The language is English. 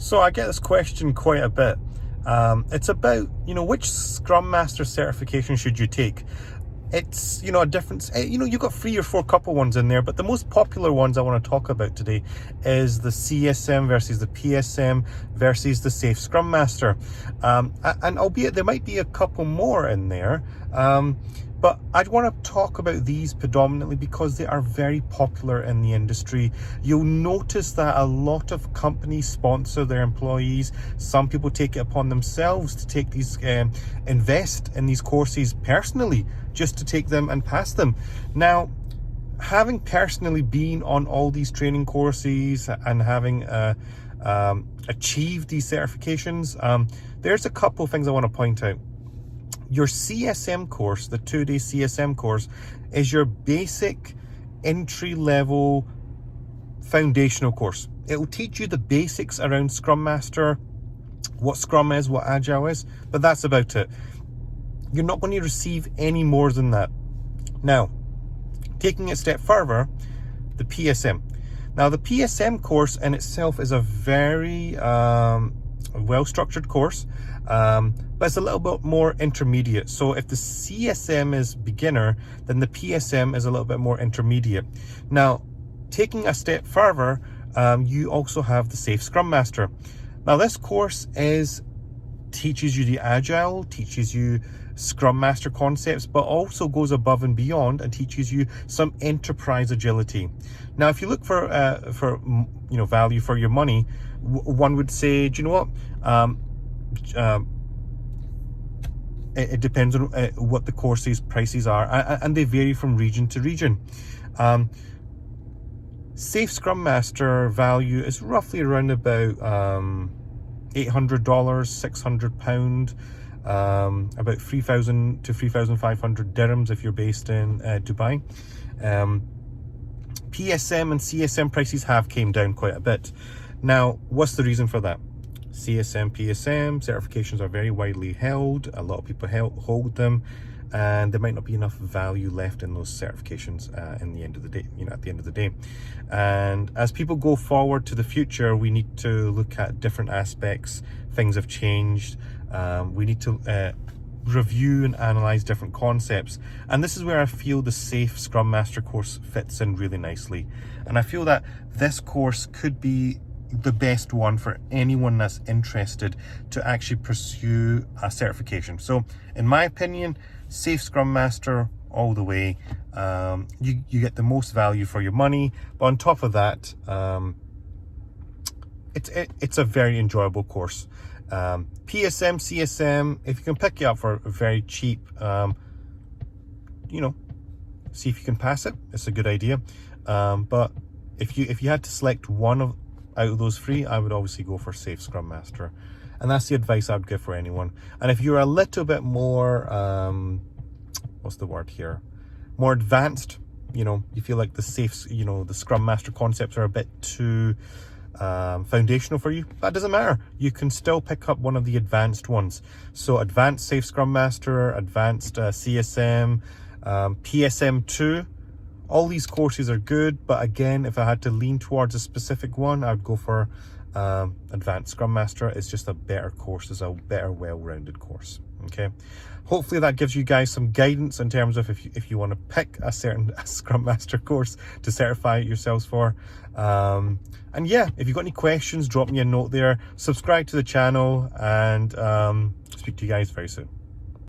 So I get this question quite a bit. It's about, which Scrum Master certification should you take? It's, a difference. You've got 3 or 4 couple ones in there, but the most popular ones I want to talk about today is the CSM versus the PSM versus the Safe Scrum Master. And albeit there might be a couple more in there, but I want to talk about these predominantly because they are very popular in the industry. You'll notice that a lot of companies sponsor their employees. Some people take it upon themselves to take these, invest in these courses personally, just to take them and pass them. Now, having personally been on all these training courses and having achieved these certifications, there's a couple of things I want to point out. Your CSM course, the 2-day CSM course, is your basic entry-level foundational course. It will teach you the basics around Scrum Master, what Scrum is, what Agile is, but that's about it. You're not going to receive any more than that. Now, taking it a step further, the PSM. Now, the PSM course in itself is a very well-structured course, but it's a little bit more intermediate. So if the CSM is beginner, then the PSM is a little bit more intermediate. Now, taking a step further, you also have the Safe Scrum Master. Now, this course teaches you the Agile, teaches you Scrum Master concepts, but also goes above and beyond and teaches you some enterprise agility. Now, if you look for value for your money, one would say, do you know what? It depends on what the courses prices are, and they vary from region to region. Safe Scrum Master value is roughly around about $800, £600, about 3,000 to 3,500 dirhams if you're based in Dubai. PSM and CSM prices have came down quite a bit. Now, what's the reason for that? CSM, PSM certifications are very widely held. A lot of people hold them, and there might not be enough value left in those certifications in the end of the day. At the end of the day, and as people go forward to the future, we need to look at different aspects. Things have changed. We need to review and analyze different concepts, and this is where I feel the Safe Scrum Master course fits in really nicely. And I feel that this course could be the best one for anyone that's interested to actually pursue a certification. So in my opinion, Safe Scrum Master all the way. You get the most value for your money, but on top of that, it's a very enjoyable course. PSM, CSM, if you can pick it up for very cheap, see if you can pass it. It's a good idea. But if you had to select one out of those 3, I would obviously go for Safe Scrum Master, and that's the advice I would give for anyone. And if you're a little bit more what's the word here, more advanced, you feel like the the Scrum Master concepts are a bit too foundational for you, that doesn't matter. You can still pick up one of the advanced ones. So advanced Safe Scrum Master, advanced CSM, PSM2. All these courses are good, but again, if I had to lean towards a specific one, I would go for Advanced Scrum Master. It's just a better course. It's a better, well-rounded course. Okay. Hopefully that gives you guys some guidance in terms of if you want to pick a certain Scrum Master course to certify yourselves for. And yeah, if you've got any questions, drop me a note there. Subscribe to the channel, and speak to you guys very soon.